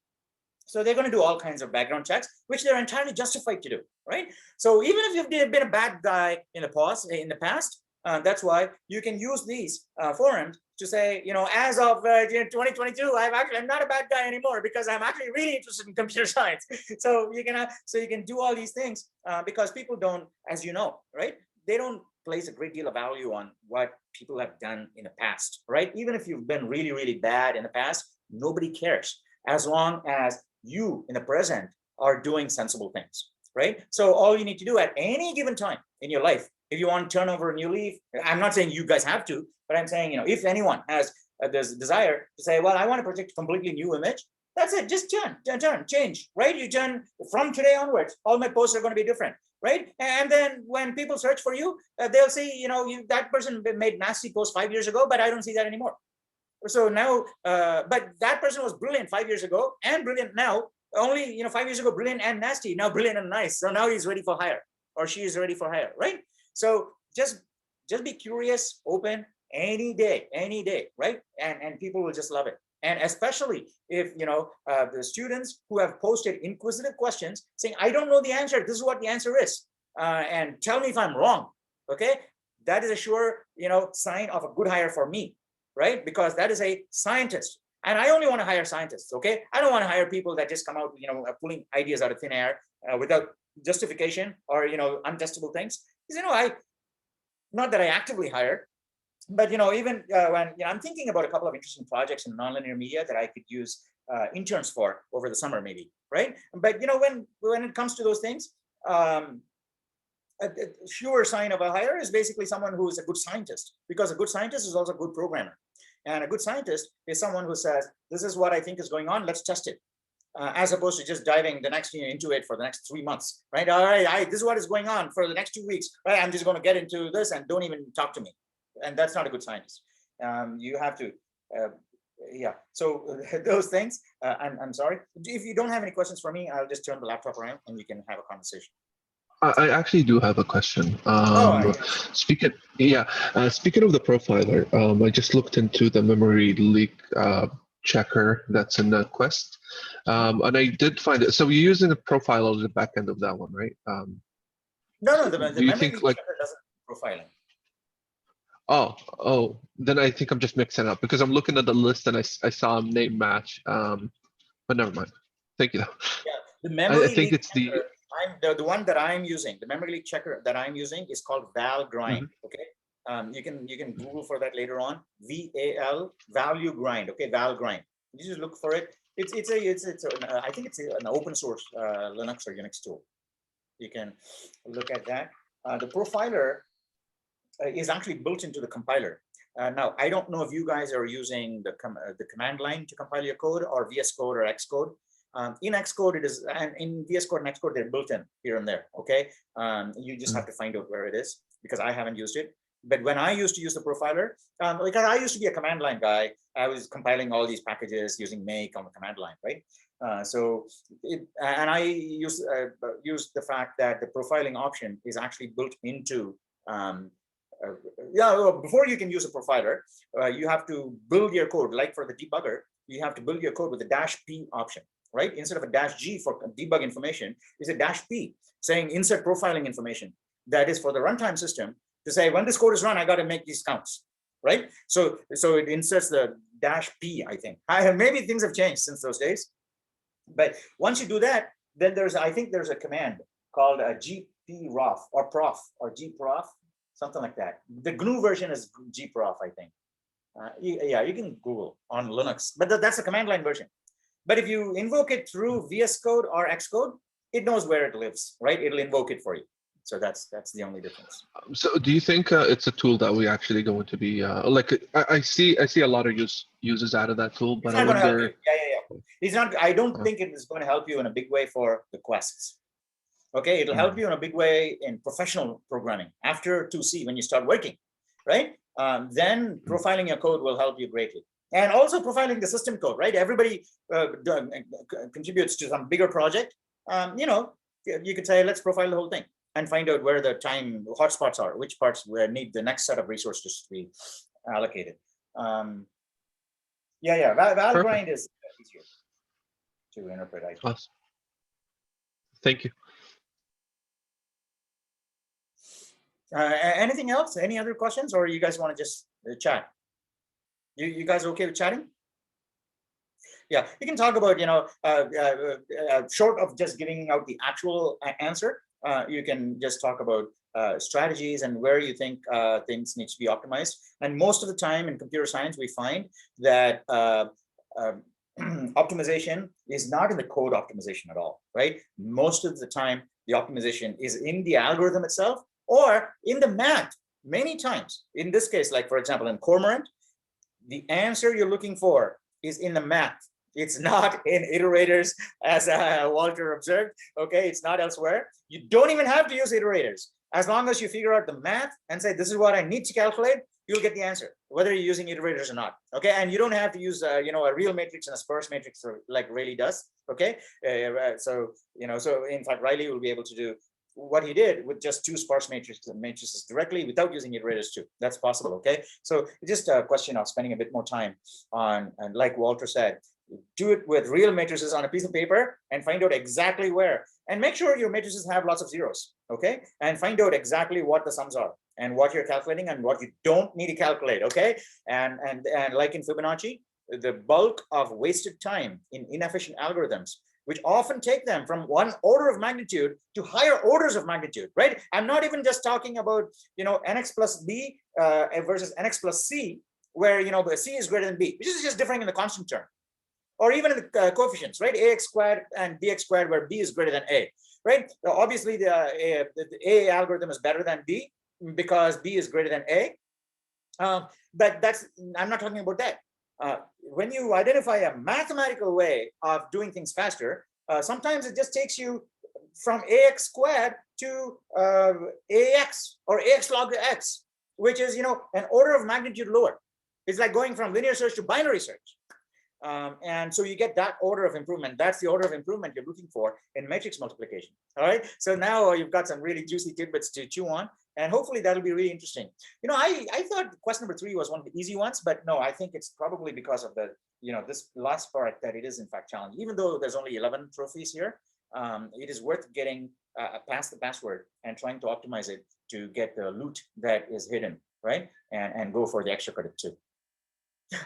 So they're going to do all kinds of background checks, which they're entirely justified to do, right? So even if you've been a bad guy in the past, that's why you can use these forums to say, as of 2022, I'm not a bad guy anymore because I'm actually really interested in computer science. So you can do all these things because people don't, as you know, right? They don't place a great deal of value on what people have done in the past, right? Even if you've been really, really bad in the past, nobody cares as long as you in the present are doing sensible things, right? So all you need to do at any given time in your life, if you want to turn over a new leaf, I'm not saying you guys have to, but I'm saying, if anyone has this desire to say, well, I want to project a completely new image, that's it. Just change, right? You turn from today onwards, all my posts are going to be different, right? And then when people search for you, they'll see, that person made nasty posts 5 years ago, but I don't see that anymore. So now, but that person was brilliant 5 years ago and brilliant now. Only 5 years ago, brilliant and nasty. Now brilliant and nice. So now he's ready for hire, or she is ready for hire, right? So just be curious, open any day, right? And people will just love it. And especially if the students who have posted inquisitive questions saying, I don't know the answer. This is what the answer is, and tell me if I'm wrong. Okay, that is a sure sign of a good hire for me. Right? Because that is a scientist. And I only want to hire scientists, okay? I don't want to hire people that just come out, pulling ideas out of thin air without justification or, untestable things. Because, not that I actively hire, but, even when I'm thinking about a couple of interesting projects in nonlinear media that I could use interns for over the summer, maybe, right? But, when it comes to those things, a sure sign of a hire is basically someone who is a good scientist, because a good scientist is also a good programmer. And a good scientist is someone who says, this is what I think is going on, let's test it. As opposed to just diving the next into it for the next 3 months, right? All right, this is what is going on for the next 2 weeks, right? I'm just going to get into this and don't even talk to me. And that's not a good scientist. You have to, yeah. So those things, I'm sorry. If you don't have any questions for me, I'll just turn the laptop around and we can have a conversation. I actually do have a question. Speaking of the profiler, I just looked into the memory leak checker that's in the Quest, and I did find it. So you're using a profiler at the back end of that one, right? No, the do you think like checker doesn't do profiling? Oh, then I think I'm just mixing up because I'm looking at the list and I saw a name match, but never mind. Thank you. Yeah, the memory I think leak it's checker, the one that I'm using, the memory leak checker that I'm using is called Val Grind. Okay, you can Google for that later on. VAL value grind. Okay, Val Grind. You just look for it. I think it's an open source Linux or Unix tool. You can look at that. The profiler is actually built into the compiler. Now, I don't know if you guys are using the command line to compile your code or VS Code or Xcode. In Xcode, it is, and in VS Code and Xcode, they're built in here and there, okay? You just have to find out where it is because I haven't used it. But when I used to use the profiler, because I used to be a command line guy, I was compiling all these packages using make on the command line, right? And I use the fact that the profiling option is actually built into before you can use a profiler, you have to build your code. Like for the debugger, you have to build your code with the -p option, right? Instead of a -g for debug information, is a -p saying insert profiling information. That is for the runtime system to say when this code is run, I got to make these counts, right? So it inserts the -p. I think maybe things have changed since those days, but once you do that, then I think there's a command called a gprof or prof or gprof. Something like that. The GNU version is gprof, I think. You can Google on Linux, but that's the command line version. But if you invoke it through VS Code or Xcode, it knows where it lives, right? It'll invoke it for you. So that's the only difference. So do you think it's a tool that we actually going to be like? I see a lot of uses out of that tool, but I wonder. Yeah. It's not. I don't think it is going to help you in a big way for the quests. Okay, it'll help you in a big way in professional programming after 2C when you start working, right? Then profiling your code will help you greatly. And also profiling the system code, right? Everybody contributes to some bigger project. You could say, let's profile the whole thing. and find out where the time hotspots are, which parts need the next set of resources to be allocated. Yeah, val Perfect. grind is easier to interpret, I think. Awesome. Thank you. Anything else? Any other questions, or you guys want to just chat? You guys okay with chatting? Yeah, you can talk about, short of just giving out the actual answer, you can just talk about strategies and where you think things need to be optimized. And most of the time in computer science, we find that optimization is not in the code optimization at all, right? Most of the time, the optimization is in the algorithm itself or in the math. Many times, in this case, like for example, in Cormorant, the answer you're looking for is in the math. It's not in iterators, as Walter observed. Okay, it's not elsewhere. You don't even have to use iterators. As long as you figure out the math and say, this is what I need to calculate, you'll get the answer, whether you're using iterators or not. Okay, and you don't have to use a real matrix and a sparse matrix like Rayleigh does. Okay, so in fact, Rayleigh will be able to do what he did with just two sparse matrices directly without using iterators too. That's possible. Okay, so just a question of spending a bit more time on, and like Walter said, do it with real matrices on a piece of paper and find out exactly where, and make sure your matrices have lots of zeros. Okay, and find out exactly what the sums are and what you're calculating and what you don't need to calculate. Okay, and like in Fibonacci, the bulk of wasted time in inefficient algorithms, which often take them from one order of magnitude to higher orders of magnitude, right? I'm not even just talking about, nx plus b versus nx plus c, where, c is greater than b, which is just differing in the constant term, or even in the coefficients, right? Ax squared and bx squared, where b is greater than a, right? Obviously, the a algorithm is better than b because b is greater than a, but I'm not talking about that. When you identify a mathematical way of doing things faster, sometimes it just takes you from ax squared to ax or ax log x, which is an order of magnitude lower. It's like going from linear search to binary search. And so you get that order of improvement. That's the order of improvement you're looking for in matrix multiplication. All right. So now you've got some really juicy tidbits to chew on, and hopefully that'll be really interesting. I thought question number 3 was one of the easy ones, but no, I think it's probably because of the, this last part that it is in fact challenging. Even though there's only 11 trophies here, it is worth getting past the password and trying to optimize it to get the loot that is hidden, right? And go for the extra credit too.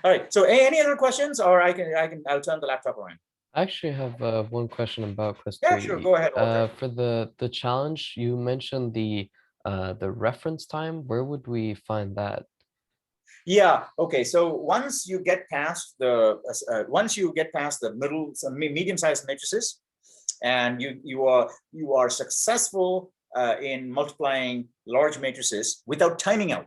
All right. So any other questions, or I'll turn the laptop around. I actually have one question about quest Yeah, 3. sure. Go ahead, Walter. For the challenge, you mentioned the reference time. Where would we find that? Yeah. Okay. So once you get past the middle, medium-sized matrices, and you are successful in multiplying large matrices without timing out.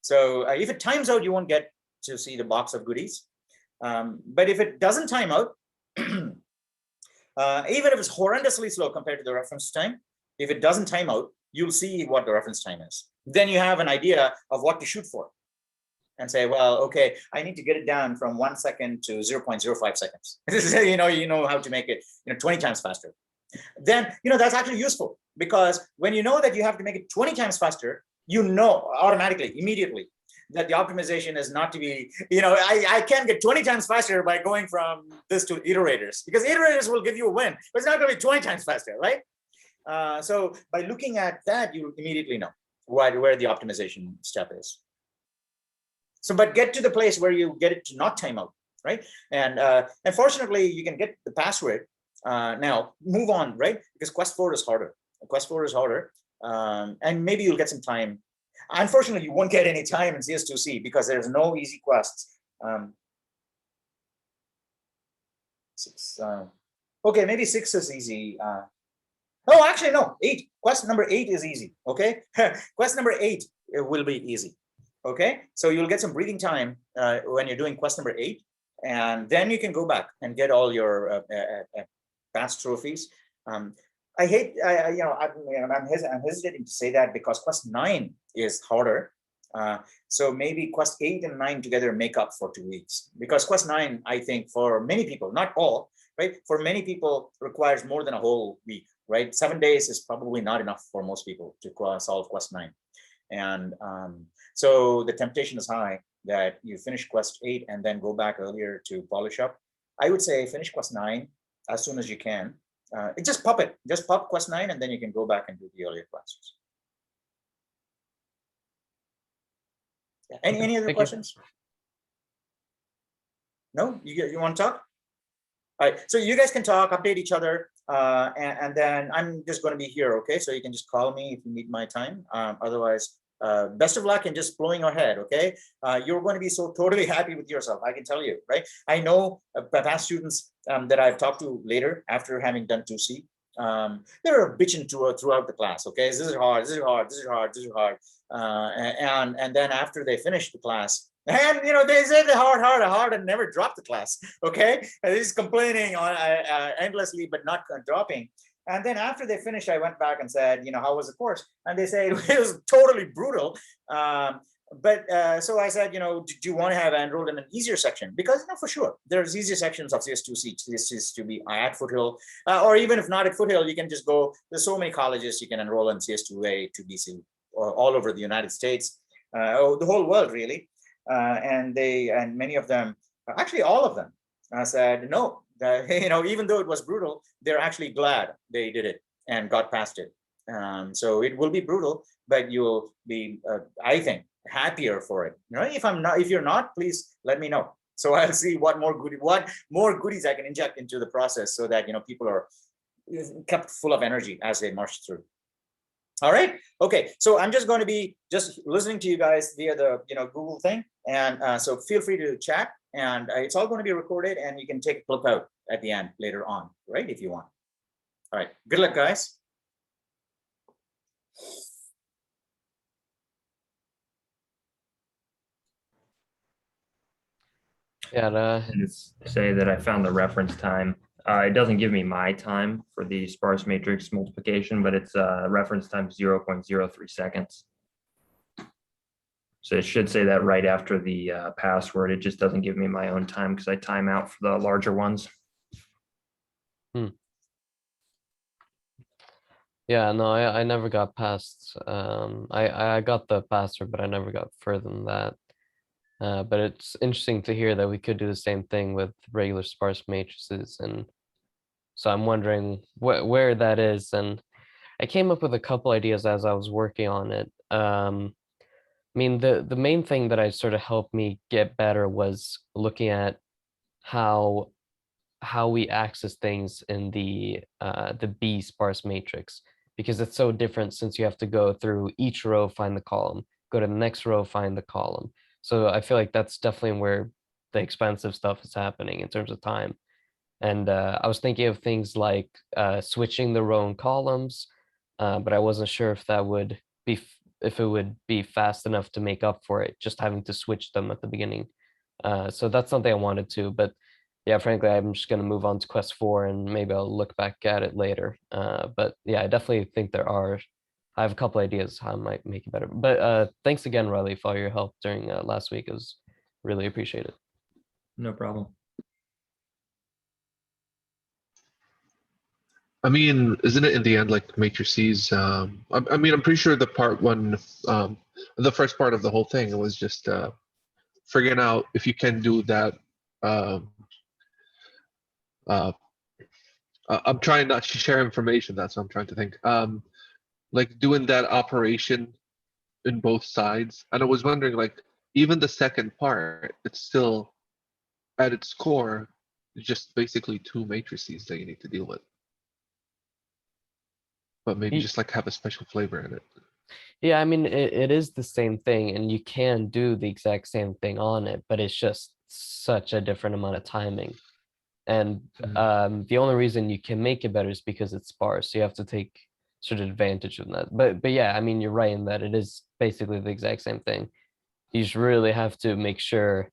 So if it times out, you won't get to see the box of goodies. But if it doesn't time out, even if it's horrendously slow compared to the reference time, if it doesn't time out, you'll see what the reference time is. Then you have an idea of what to shoot for and say, well, okay, I need to get it down from 1 second to 0.05 seconds. you know how to make it 20 times faster. Then that's actually useful, because when you know that you have to make it 20 times faster, automatically, immediately, that the optimization is not to be, I can get 20 times faster by going from this to iterators, because iterators will give you a win, but it's not going to be 20 times faster, right? So by looking at that, you immediately know where the optimization step is. So, but get to the place where you get it to not time out, right? And fortunately, you can get the password. Now move on, right? Because quest 4 is harder. Quest 4 is harder. And maybe you'll get some time. Unfortunately, you won't get any time in CS2C because there's no easy quests. 6. Okay, maybe 6 is easy. Oh, actually, no. 8. Quest number 8 is easy. Okay, quest number 8 will be easy. Okay, so you'll get some breathing time when you're doing quest number 8, and then you can go back and get all your past trophies. I hate, I'm hesitating to say that because quest 9 is harder. So maybe quest 8 and 9 together make up for 2 weeks, because quest 9, I think for many people, not all, right? For many people, requires more than a whole week, right? 7 days is probably not enough for most people to solve quest 9. And so the temptation is high that you finish quest 8 and then go back earlier to polish up. I would say finish quest 9 as soon as you can. Just pop quest 9, and then you can go back and do the earlier classes. Yeah. Any other Thank you. questions? No, you want to talk? All right, so you guys can talk, update each other, and then I'm just going to be here, okay? So you can just call me if you need my time. Otherwise, best of luck in just blowing ahead, okay? You're going to be so totally happy with yourself, I can tell you, right? I know past students that I've talked to later after having done 2C, they're bitching throughout the class, okay? This is hard, this is hard, this is hard, this is hard. And then after they finish the class, and they say the hard and never drop the class, okay? And he's complaining on endlessly but not dropping. And then after they finished, I went back and said, how was the course? And they say it was totally brutal. So I said, do you want to have enrolled in an easier section? Because for sure, there's easier sections of CS2C, CS2B at Foothill, or even if not at Foothill, you can just go. There's so many colleges you can enroll in CS2A to BC, all over the United States, the whole world really. And many of them, actually all of them, said no. Even though it was brutal, they're actually glad they did it and got past it. So it will be brutal, but you'll be, I think, happier for it. If you're not, please let me know. So I'll see what more goodies I can inject into the process, so that people are kept full of energy as they march through. All right. Okay. So I'm just going to be just listening to you guys via the Google thing, and so feel free to chat. And it's all going to be recorded, and you can take a clip out at the end later on, right? If you want. All right. Good luck, guys. Yeah, Just say that I found the reference time. It doesn't give me my time for the sparse matrix multiplication, but it's reference time 0.03 seconds. So it should say that right after the password. It just doesn't give me my own time because I time out for the larger ones. yeah, no, I never got past. I got the password, but I never got further than that. But it's interesting to hear that we could do the same thing with regular sparse matrices, and so I'm wondering where that is. And I came up with a couple ideas as I was working on it. I mean, the main thing that I sort of helped me get better was looking at how we access things in the B sparse matrix, because it's so different since you have to go through each row, find the column, go to the next row, find the column. So I feel like that's definitely where the expensive stuff is happening in terms of time. And I was thinking of things like switching the row and columns, but I wasn't sure if that would be if it would be fast enough to make up for it, just having to switch them at the beginning. So that's something I wanted to, but yeah, frankly, I'm just going to move on to quest 4, and maybe I'll look back at it later. But yeah, I definitely think I have a couple ideas how I might make it better. But thanks again, Riley, for all your help during last week. It was really appreciated. No problem. I mean, isn't it in the end like matrices? I mean, I'm pretty sure the part one, the first part of the whole thing was just figuring out if you can do that. I'm trying not to share information. That's what I'm trying to think. Like doing that operation in both sides. And I was wondering, like, even the second part, it's still at its core, just basically two matrices that you need to deal with. But maybe just like have a special flavor in it. Yeah, I mean, it is the same thing, and you can do the exact same thing on it, but it's just such a different amount of timing. And the only reason you can make it better is because it's sparse. So you have to take sort of advantage of that. But yeah, I mean, you're right in that it is basically the exact same thing. You just really have to make sure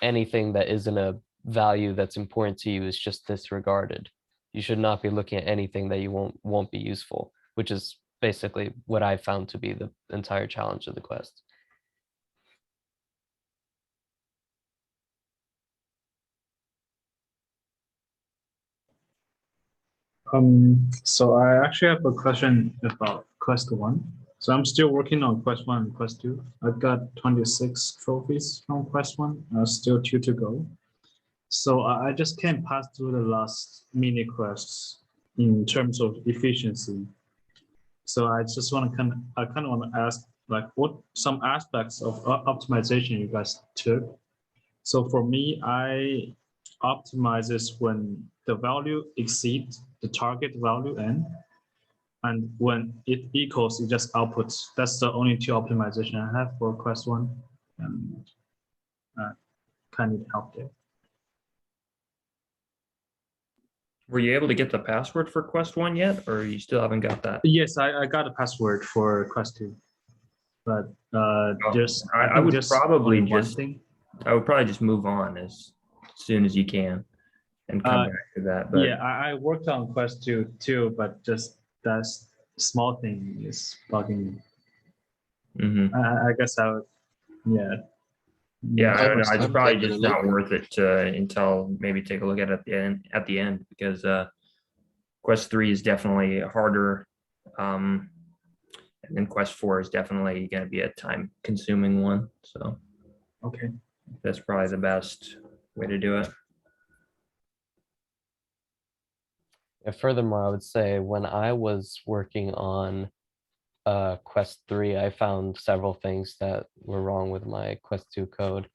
anything that isn't a value that's important to you is just disregarded. You should not be looking at anything that you won't be useful, which is basically what I found to be the entire challenge of the quest. So I actually have a question about Quest 1. So I'm still working on Quest 1 and Quest 2. I've got 26 trophies from Quest 1, still 2 to go. So I just can't pass through the last mini quests in terms of efficiency. So I just want to I kind of want to ask, like, what some aspects of optimization you guys took. So for me, I optimize this when the value exceeds the target value and when it equals, it just outputs. That's the only two optimization I have for Quest 1. And kind of help there. Were you able to get the password for Quest 1 yet, or you still haven't got that? Yes, I got a password for Quest 2. But just I think would there's probably only one just thing. I would probably just move on as soon as you can and come Uh, back to that. But Yeah, I worked on Quest 2 too, but just that small thing is bugging me. mhm. I guess I would, yeah. Yeah, I'm- it's I'm probably taking a just look. not worth it to until maybe take a look at it at the end because Quest 3 is definitely harder. And then Quest 4 is definitely going to be a time consuming one. So Okay. that's probably the best way to do it. Yeah, furthermore, I would say when I was working on Quest 3, I found several things that were wrong with my Quest 2 code.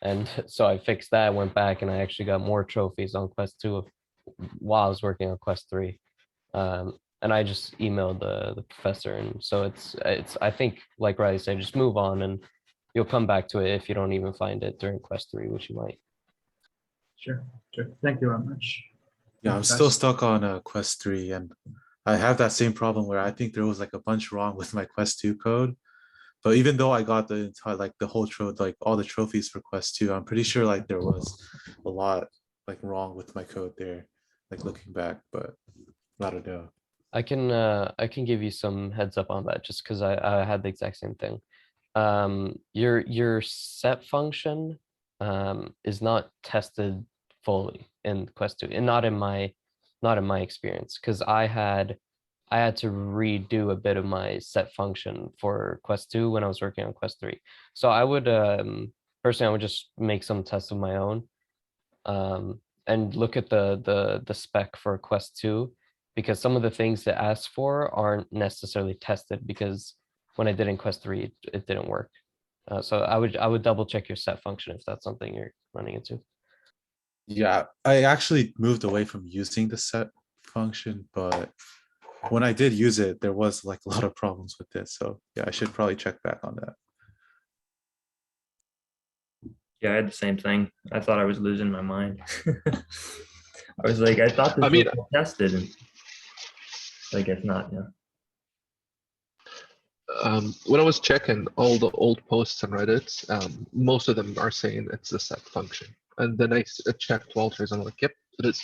And so I fixed that, went back, and I actually got more trophies on Quest 2 while I was working on Quest 3. And I just emailed the professor. And so it's I think, like Riley said, just move on and you'll come back to it if you don't even find it during Quest 3, which you might. Sure. Thank you very much. Yeah, I'm still stuck on Quest 3, and I have that same problem where I think there was like a bunch wrong with my Quest 2 code. But even though I got the entire like the whole like all the trophies for Quest 2, I'm pretty sure like there was a lot like wrong with my code there, like looking back, but I don't know. I can give you some heads up on that just because I had the exact same thing. Your set function is not tested fully in Quest 2, and not in my experience, because I had to redo a bit of my set function for Quest 2 when I was working on Quest 3. So I would personally I would just make some tests of my own and look at the spec for Quest 2, because some of the things it asks for aren't necessarily tested, because when I did in Quest 3, it didn't work. So I would double check your set function if that's something you're running into. Yeah, I actually moved away from using the set function, but when I did use it, there was like a lot of problems with it. So yeah, I should probably check back on that. Yeah, I had the same thing. I thought I was losing my mind. I was like, I thought this I mean- was tested, and I guess not. Yeah. When I was checking all the old posts on Reddit, most of them are saying it's a set function. And then I checked Walter's, and I'm like, yep, it is.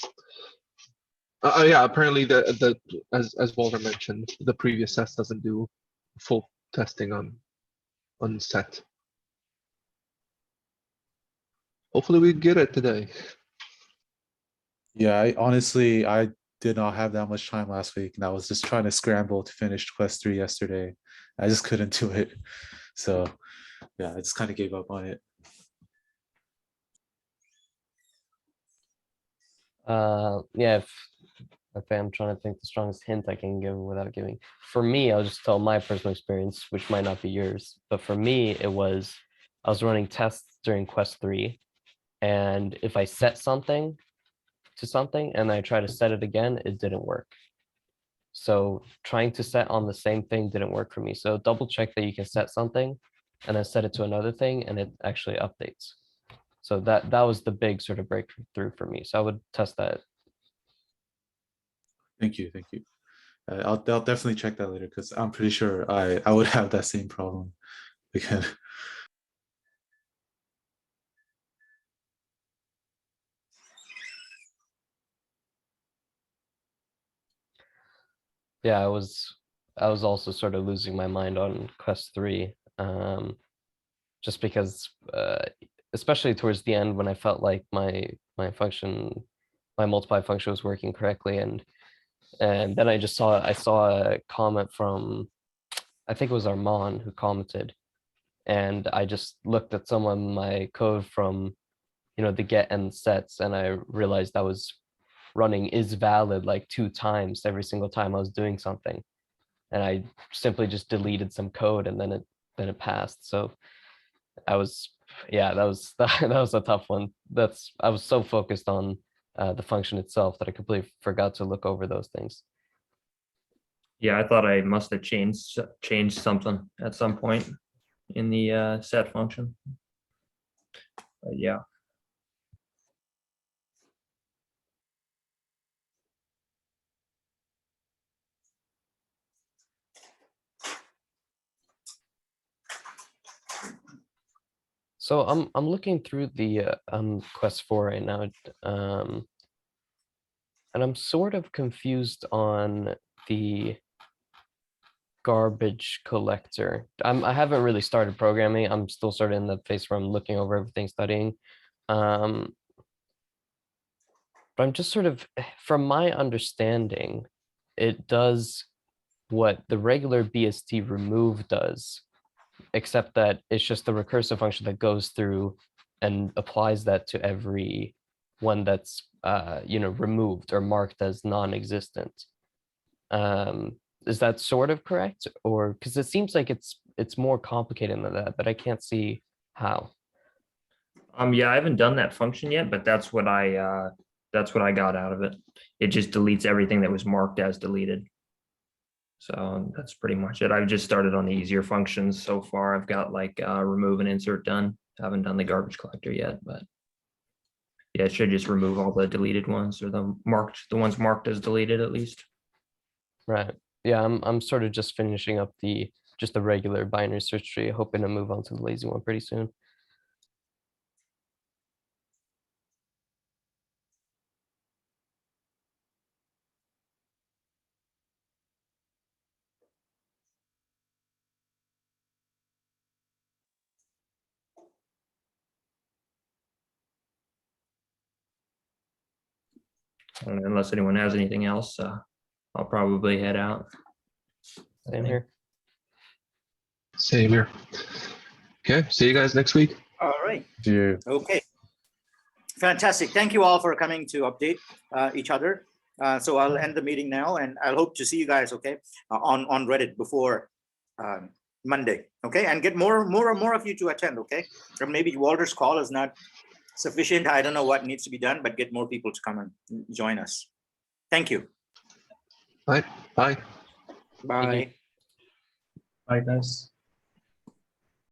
Yeah, apparently the as Walter mentioned, the previous test doesn't do full testing on set. Hopefully we get it today. Yeah, I did not have that much time last week, and I was just trying to scramble to finish Quest 3 yesterday. I just couldn't do it. So yeah, I just kind of gave up on it. Yeah, if I'm trying to think the strongest hint I can give without giving. For me, I'll just tell my personal experience, which might not be yours. But for me, it was I was running tests during Quest 3, and if I set something to something and I try to set it again, it didn't work. So trying to set on the same thing didn't work for me. So double check that you can set something and then set it to another thing and it actually updates. So that was the big sort of breakthrough for me. So I would test that. Thank you. I'll definitely check that later because I'm pretty sure I would have that same problem because Yeah, I was also sort of losing my mind on Quest 3. Just because especially towards the end when I felt like my multiply function was working correctly, and And then I saw a comment from, I think it was Armand who commented, and I just looked at some of my code from, the get and sets, and I realized I was running is valid like 2 times every single time I was doing something. And I simply just deleted some code, and then it passed. So that was that was a tough one. I was so focused on the function itself that I completely forgot to look over those things. Yeah, I thought I must have changed something at some point in the set function. But yeah. So I'm looking through the quest 4 right now, and I'm sort of confused on the garbage collector. I haven't really started programming. I'm still sort of in the phase where I'm looking over everything, studying. But I'm just sort of, from my understanding, it does what the regular BST remove does, except that it's just the recursive function that goes through and applies that to every one that's removed or marked as non-existent. Is that sort of correct? Or because it seems like it's more complicated than that, but I can't see how. Yeah, I haven't done that function yet, but that's what I got out of it. It just deletes everything that was marked as deleted. So that's pretty much it. I've just started on the easier functions so far. I've got like remove and insert done. I haven't done the garbage collector yet, but yeah, it should just remove all the deleted ones, or the ones marked as deleted at least. Right. Yeah, I'm sort of just finishing up just the regular binary search tree, hoping to move on to the lazy one pretty soon. Unless anyone has anything else, I'll probably head out. Same here. Same here. Okay, see you guys next week. All right. Do you? Okay. Fantastic. Thank you all for coming to update each other. So I'll end the meeting now, and I'll hope to see you guys, okay, on Reddit before Monday, okay, and get more of you to attend, okay. Or maybe Walter's call is not sufficient. I don't know what needs to be done, but get more people to come and join us. Thank you. Bye. Bye. Bye. Bye, guys.